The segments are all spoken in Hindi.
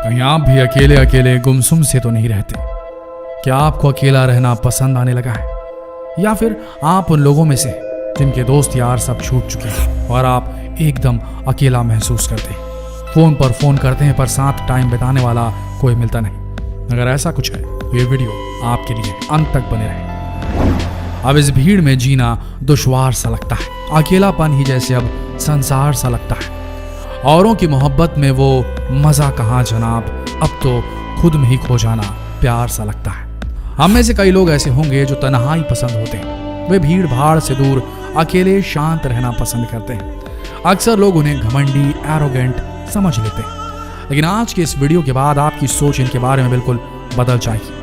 कहीं आप भी अकेले अकेले गुमसुम से तो नहीं रहते? क्या आपको अकेला रहना पसंद आने लगा है, या फिर आप उन लोगों में से जिनके दोस्त यार सब छूट चुके हैं और आप एकदम अकेला महसूस करते हैं? फोन पर फोन करते हैं पर साथ टाइम बिताने वाला कोई मिलता नहीं। अगर ऐसा कुछ है तो ये वीडियो आपके लिए अंत तक बने रहे। अब इस भीड़ में जीना दुश्वार सा लगता है, अकेलापन ही जैसे अब संसार सा लगता है। औरों की मोहब्बत में वो मजा कहाँ जनाब, अब तो खुद में ही खो जाना प्यार सा लगता है। हम में से कई लोग ऐसे होंगे जो तन्हाई पसंद होते हैं। वे भीड़ भाड़ से दूर अकेले शांत रहना पसंद करते हैं। अक्सर लोग उन्हें घमंडी, एरोगेंट समझ लेते हैं, लेकिन आज के इस वीडियो के बाद आपकी सोच इनके बारे में बिल्कुल बदल जाएगी।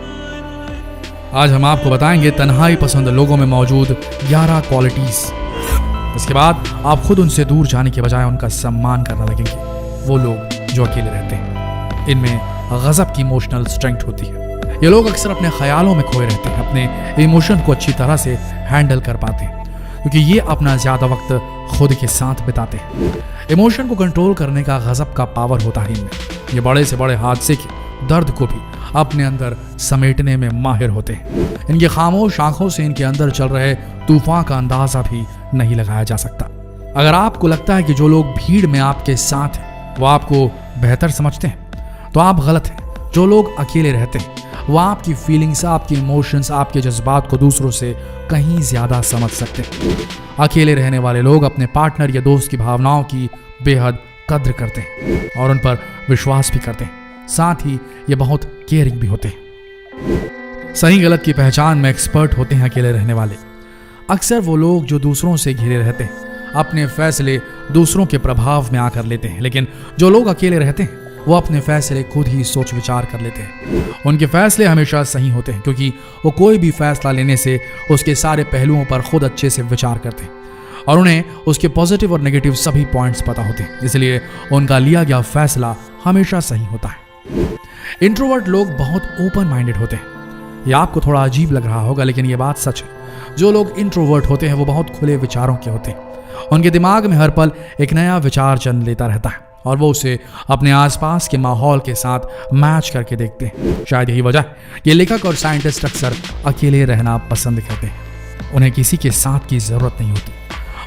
आज हम आपको बताएंगे तन्हाई पसंद लोगों में मौजूद 11 क्वालिटीज। इसके बाद आप खुद उनसे दूर जाने के बजाय उनका सम्मान करने लगेंगे। वो लोग जो अकेले रहते हैं, इनमें गजब की इमोशनल स्ट्रेंथ होती है। ये लोग अक्सर अपने ख्यालों में खोए रहते हैं, अपने इमोशन को अच्छी तरह से हैंडल कर पाते हैं क्योंकि ये अपना ज्यादा वक्त खुद के साथ बिताते हैं। इमोशन को कंट्रोल करने का गजब का पावर होता है इनमें। ये बड़े से बड़े हादसे के दर्द को भी अपने अंदर समेटने में माहिर होते हैं। इनकी खामोश आंखों से इनके अंदर चल रहे तूफान का अंदाजा भी नहीं लगाया जा सकता। अगर आपको लगता है कि जो लोग भीड़ में आपके साथ हैं वो आपको बेहतर समझते हैं तो आप गलत हैं। जो लोग अकेले रहते हैं वो आपकी फीलिंग्स, आपके इमोशंस, आपके जज्बात को दूसरों से कहीं ज्यादा समझ सकते हैं। अकेले रहने वाले लोग अपने पार्टनर या दोस्त की भावनाओं की बेहद कद्र करते हैं और उन पर विश्वास भी करते हैं। साथ ही ये बहुत केयरिंग भी होते हैं। सही गलत की पहचान में एक्सपर्ट होते हैं अकेले रहने वाले। अक्सर वो लोग जो दूसरों से घिरे रहते हैं अपने फैसले दूसरों के प्रभाव में आकर लेते हैं, लेकिन जो लोग अकेले रहते हैं वो अपने फैसले खुद ही सोच विचार कर लेते हैं। उनके फैसले हमेशा सही होते हैं क्योंकि वो कोई भी फैसला लेने से उसके सारे पहलुओं पर खुद अच्छे से विचार करते हैं और उन्हें उसके पॉजिटिव और नेगेटिव सभी पॉइंट्स पता होते हैं, इसलिए उनका लिया गया फैसला हमेशा सही होता है। इंट्रोवर्ट लोग बहुत ओपन माइंडेड होते हैं। ये आपको थोड़ा अजीब लग रहा होगा, लेकिन ये बात सच है। जो लोग इंट्रोवर्ट होते हैं वो बहुत खुले विचारों के होते हैं। उनके दिमाग में हर पल एक नया विचार जन्म लेता रहता है और वो उसे अपने आसपास के माहौल के साथ मैच करके देखते हैं। शायद यही वजह है ये लेखक और साइंटिस्ट अक्सर अकेले रहना पसंद करते हैं। उन्हें किसी के साथ की जरूरत नहीं होती।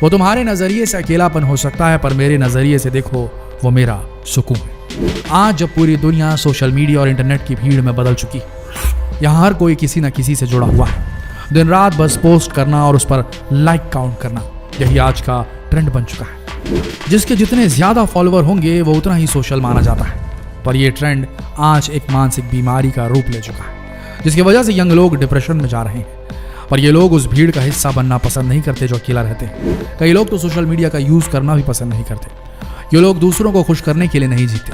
वो तुम्हारे नजरिए से अकेलापन हो सकता है, पर मेरे नजरिए से देखो वो मेरा सुकून है। आज जब पूरी दुनिया सोशल मीडिया और इंटरनेट की भीड़ में बदल चुकी है, यहाँ हर कोई किसी न किसी से जुड़ा हुआ है। दिन रात बस पोस्ट करना और उस पर लाइक काउंट करना, यही आज का ट्रेंड बन चुका है। जिसके जितने ज्यादा फॉलोअर होंगे वो उतना ही सोशल माना जाता है। पर यह ट्रेंड आज एक मानसिक बीमारी का रूप ले चुका है, जिसकी वजह से यंग लोग डिप्रेशन में जा रहे हैं। पर ये लोग उस भीड़ का हिस्सा बनना पसंद नहीं करते जो अकेला रहते हैं। कई लोग तो सोशल मीडिया का यूज करना भी पसंद नहीं करते। ये लोग दूसरों को खुश करने के लिए नहीं जीते,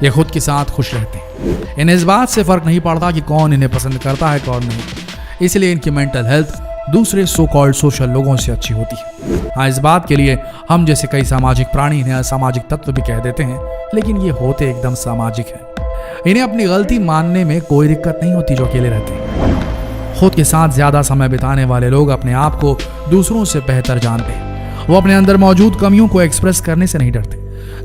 ये खुद के साथ खुश रहते हैं। इन्हें इस बात से फर्क नहीं पड़ता कि कौन इन्हें पसंद करता है कौन नहीं, इसलिए इनकी मेंटल हेल्थ दूसरे सो कॉल्ड सोशल लोगों से अच्छी होती है। हाँ, इस बात के लिए हम जैसे कई सामाजिक प्राणी इन्हें असामाजिक तत्व भी कह देते हैं, लेकिन ये होते एकदम सामाजिक हैं। इन्हें अपनी गलती मानने में कोई दिक्कत नहीं होती जो अकेले रहते हैं। खुद के साथ ज्यादा समय बिताने वाले लोग अपने आप को दूसरों से बेहतर जानते हैं। वो अपने अंदर मौजूद कमियों को एक्सप्रेस करने से नहीं डरते,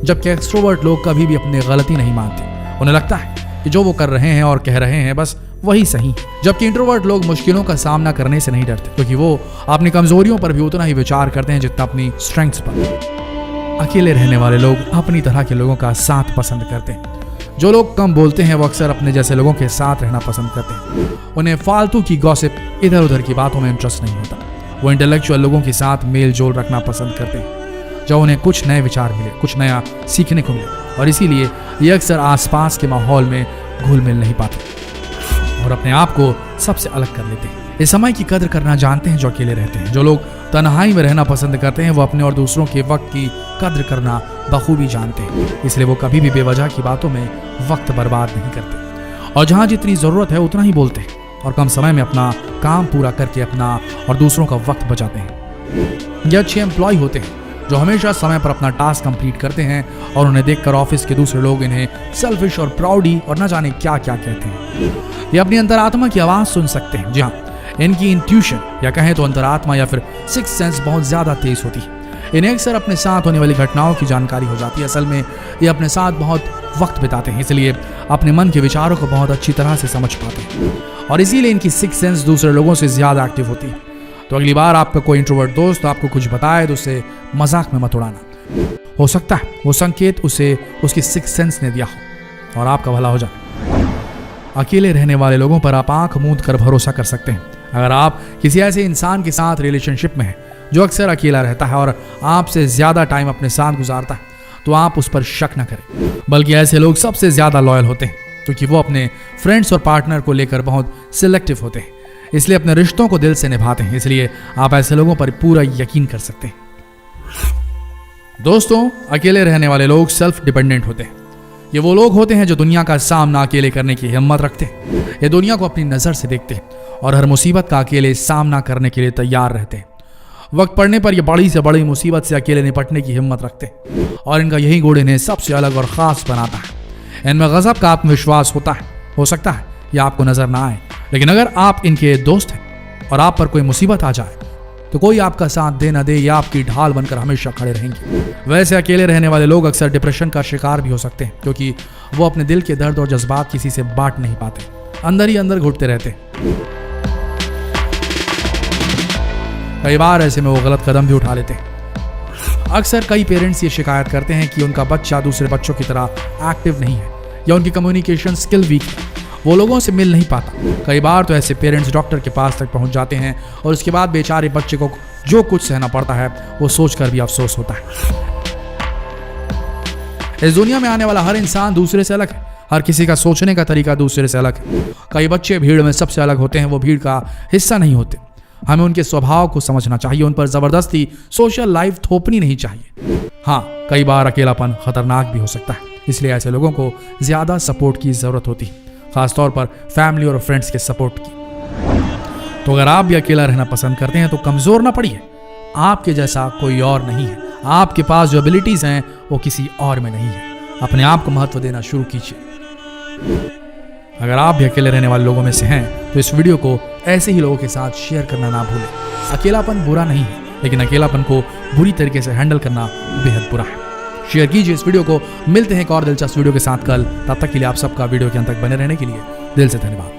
जबकि एक्सट्रोवर्ट लोग कभी भी अपनी गलती नहीं मानते। उन्हें लगता है कि जो वो कर रहे हैं और कह रहे हैं बस वही सही। जबकि इंट्रोवर्ट लोग मुश्किलों का सामना करने से नहीं डरते क्योंकि वो अपनी कमजोरियों पर भी उतना ही विचार करते हैं जितना अपनी स्ट्रेंथ्स पर। अकेले रहने वाले लोग अपनी तरह के लोगों का साथ पसंद करते हैं। जो लोग कम बोलते हैं वो अक्सर अपने जैसे लोगों के साथ रहना पसंद करते हैं। उन्हें फालतू की गॉसिप, इधर उधर की बातों में इंटरेस्ट नहीं होता। वो इंटेलेक्चुअल लोगों के साथ मेल जोल रखना पसंद करते हैं जब उन्हें कुछ नए विचार मिले, कुछ नया सीखने को मिले, और इसीलिए ये अक्सर आसपास के माहौल में घुल मिल नहीं पाते और अपने आप को सबसे अलग कर लेते हैं। इस समय की कद्र करना जानते हैं जो अकेले रहते हैं। जो लोग तन्हाई में रहना पसंद करते हैं वो अपने और दूसरों के वक्त की कद्र करना बखूबी जानते हैं, इसलिए वो कभी भी बेवजह की बातों में वक्त बर्बाद नहीं करते और जहां जितनी जरूरत है उतना ही बोलते हैं और कम समय में अपना काम पूरा करके अपना और दूसरों का वक्त बचाते हैं। ये अच्छे एम्प्लॉय होते हैं जो हमेशा समय पर अपना टास्क कंप्लीट करते हैं और उन्हें देखकर ऑफिस के दूसरे लोग इन्हें सेल्फिश और प्राउडी और न जाने क्या क्या कहते हैं। ये अपनी अंतरात्मा की आवाज सुन सकते हैं। जी हाँ, इनकी इंट्यूशन या कहें तो अंतरात्मा या फिर सिक्स सेंस बहुत ज्यादा तेज होती है। इन्हें अक्सर अपने साथ होने वाली घटनाओं की जानकारी हो जाती है। असल में ये अपने साथ बहुत वक्त बिताते हैं, इसलिए अपने मन के विचारों को बहुत अच्छी तरह से समझ पाते हैं और इसीलिए इनकी सिक्स सेंस दूसरे लोगों से ज़्यादा एक्टिव होती है। तो अगली बार आपका कोई इंट्रोवर्ट दोस्त आपको कुछ बताए तो उसे मजाक में मत उड़ाना। हो सकता है वो संकेत उसे उसकी सिक्स सेंस ने दिया हो और आपका भला हो जाए। अकेले रहने वाले लोगों पर आप आंख मूंद कर भरोसा कर सकते हैं। अगर आप किसी ऐसे इंसान के साथ रिलेशनशिप में हैं जो अक्सर अकेला रहता है और आपसे ज़्यादा टाइम अपने साथ गुजारता है, तो आप उस पर शक न करें, बल्कि ऐसे लोग सबसे ज़्यादा लॉयल होते हैं क्योंकि वो अपने फ्रेंड्स और पार्टनर को लेकर बहुत सिलेक्टिव होते हैं, इसलिए अपने रिश्तों को दिल से निभाते हैं। इसलिए आप ऐसे लोगों पर पूरा यकीन कर सकते हैं। दोस्तों, अकेले रहने वाले लोग सेल्फ डिपेंडेंट होते हैं। ये वो लोग होते हैं जो दुनिया का सामना अकेले करने की हिम्मत रखते हैं। ये दुनिया को अपनी नज़र से देखते हैं और हर मुसीबत का अकेले सामना करने के लिए तैयार रहते हैं। वक्त पड़ने पर ये बड़ी से बड़ी मुसीबत से अकेले निपटने की हिम्मत रखते हैं और इनका यही गुण इन्हें सबसे अलग और ख़ास बनाता है। इनमें गज़ब का आत्मविश्वास होता है। हो सकता है ये आपको नज़र ना आए, लेकिन अगर आप इनके दोस्त हैं और आप पर कोई मुसीबत आ जाए तो कोई आपका साथ दे ना दे या आपकी ढाल बनकर हमेशा खड़े रहेंगे। वैसे अकेले रहने वाले लोग अक्सर डिप्रेशन का शिकार भी हो सकते हैं क्योंकि वो अपने दिल के दर्द और जज्बात किसी से बांट नहीं पाते, अंदर ही अंदर घुटते रहते। कई बार ऐसे में वो गलत कदम भी उठा लेते हैं। अक्सर कई पेरेंट्स ये शिकायत करते हैं कि उनका बच्चा दूसरे बच्चों की तरह एक्टिव नहीं है या उनकी कम्युनिकेशन स्किल वीक है, वो लोगों से मिल नहीं पाता। कई बार तो ऐसे पेरेंट्स डॉक्टर के पास तक पहुंच जाते हैं और उसके बाद बेचारे बच्चे को जो कुछ सहना पड़ता है वो सोचकर भी अफसोस होता है। इस दुनिया में आने वाला हर इंसान दूसरे से अलग है। हर किसी का सोचने का तरीका दूसरे से अलग है। कई बच्चे भीड़ में सबसे अलग होते हैं, वो भीड़ का हिस्सा नहीं होते। हमें उनके स्वभाव को समझना चाहिए, उन पर जबरदस्ती सोशल लाइफ थोपनी नहीं चाहिए। हाँ, कई बार अकेलापन खतरनाक भी हो सकता है, इसलिए ऐसे लोगों को ज्यादा सपोर्ट की जरूरत होती है, खासतौर पर फैमिली और फ्रेंड्स के सपोर्ट की। तो अगर आप भी अकेला रहना पसंद करते हैं तो कमजोर ना पड़िए, आपके जैसा कोई और नहीं है। आपके पास जो एबिलिटीज हैं वो किसी और में नहीं है। अपने आप को महत्व देना शुरू कीजिए। अगर आप भी अकेले रहने वाले लोगों में से हैं तो इस वीडियो को ऐसे ही लोगों के साथ शेयर करना ना भूलें। अकेलापन बुरा नहीं है, लेकिन अकेलापन को बुरी तरीके से हैंडल करना बेहद बुरा है। शेयर कीजिए इस वीडियो को। मिलते हैं एक और दिलचस्प वीडियो के साथ कल। तब तक के लिए आप सबका वीडियो के अंत तक बने रहने के लिए दिल से धन्यवाद।